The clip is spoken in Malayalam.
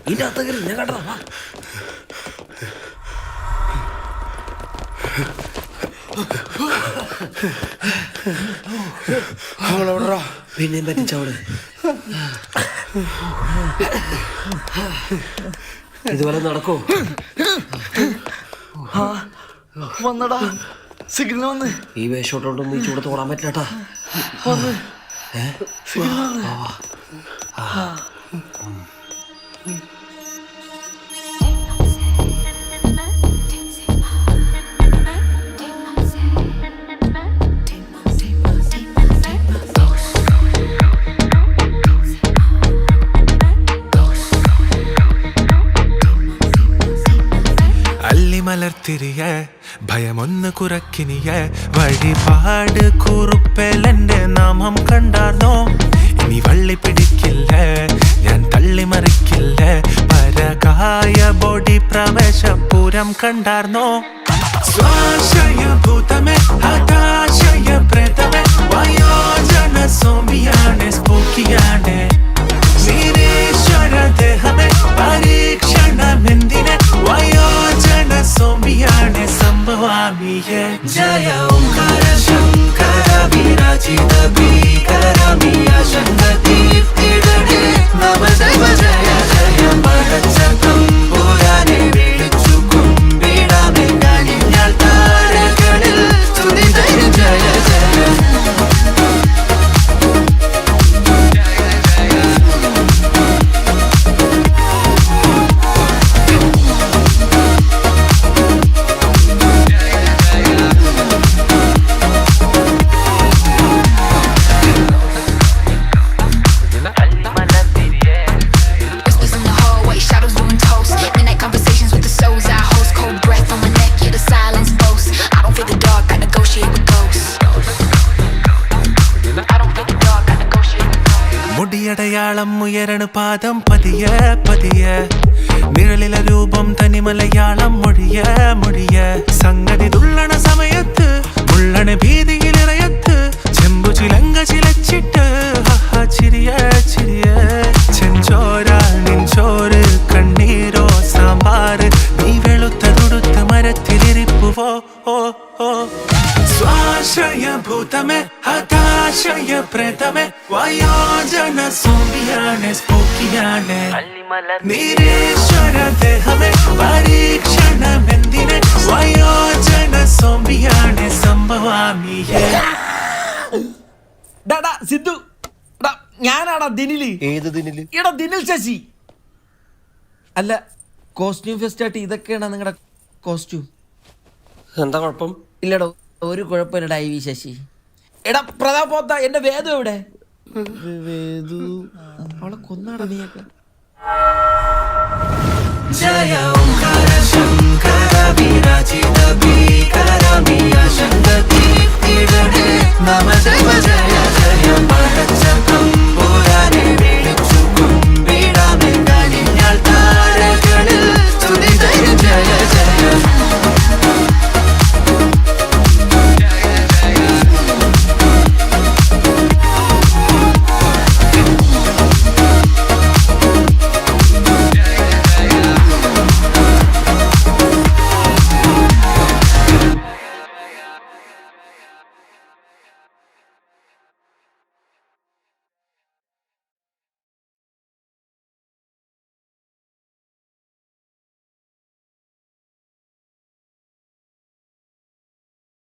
ഇതിന്റെ അകത്ത് കയറി ഞാൻ കണ്ടതാ. പിന്നെയും പറ്റിച്ചവള് ഇതുപോലെ നടക്കോ? വന്നടാ, സിഗ്നൽ വന്ന്. ഈ വേഷോട്ടോണ്ടൊന്നും ഈ ചൂടത്ത് ഓടാൻ പറ്റില്ലട്ടാ. മലർത്തിരിയ ഭയമൊന്ന് കുറക്കിനിയ വഴിപാട് കുറുപ്പേലെന്റെ നാമം കണ്ടാർന്നോ? ഇനി വള്ളി പിടിക്കില്ല, ഞാൻ തള്ളിമറിക്കില്ല. പരകായ ബോഡി പ്രവേശപുരം കണ്ടാർന്നോ? സ്വാശയഭൂതമേ ഹതാശയ പ്രേതമേ വയോജന സോമിയാണ് സ്പൂക്കിയാണ് നിരീശ്വര ദേഹമേ പരീക്ഷണമെന്തിനെ വയോജന സോമിയാണ് സംഭവാമിയെ. ജയ ഓംകാര ശങ്കര വിരാജിത ഭീകരമിയ ശങ്കതീർത്തിടേ നമ ശിവ ജയ ജയ പടച്ച തമ്പുരാനെ വിളിച്ചു കുമ്പിടാമേ കനിഞ്ഞാൽ താരകളിൽ സ്തുതി ജയ ജയ ജയ. മുടിയടയാളം ഉയരണ പാദം പതിയ പതിയ നിഴലില രൂപം തനി മലയാളം മൊഴിയ മൊഴിയ സംഗതി തുള്ളണ സമയത്ത് മുള്ളണ ഭീതിയിലിറയത്ത് ചെമ്പു ചിലങ്ക ചിലച്ചിട്ട് ചിരിയ ചിരിയ ചെഞ്ചോര നെഞ്ചോര് കണ്ണീരോ സാമ്പാറ് നീ വെളുത്ത തുടുത്ത് മരത്തിലിരിപ്പുവോ ഓ ഓ. സ്വാശയഭൂതമേ ഹതാശയ പ്രേതമേ വയോജന സോമിയാണ് സ്പൂക്കിയാണ് നിരീശ്വര ദേഹമേ പരീക്ഷണമെന്തിനെ വയോജന സോമിയാണ് സംഭവാമിയെ. സിദ്ധു, ഞാനാടാ ദിനില്. ഏത് ദിനില്? എടാ ദിനിൽ ശശി. അല്ല, കോസ്റ്റ്യൂം ഫെസ്റ്റ് ആയിട്ട് ഇതൊക്കെയാണ് നിങ്ങളുടെ കോസ്റ്റ്യൂം? എന്താ കുഴപ്പം? ഇല്ലടോ, ഒരു കുഴപ്പമില്ലടാ ഐ വി ശശി. എടാ പ്രതാപോത്ത, എന്റെ വേദു എവിടെ? വേദു അവളെ കൊന്നാടാ നീയൊക്കെ. ജയ ഓംകാര ശങ്കര വിരാജിത ഭീകരമിയ ശങ്കതീർത്തിടേ നമ ശിവ ജയ ജയ പടച്ച തമ്പുരാനെ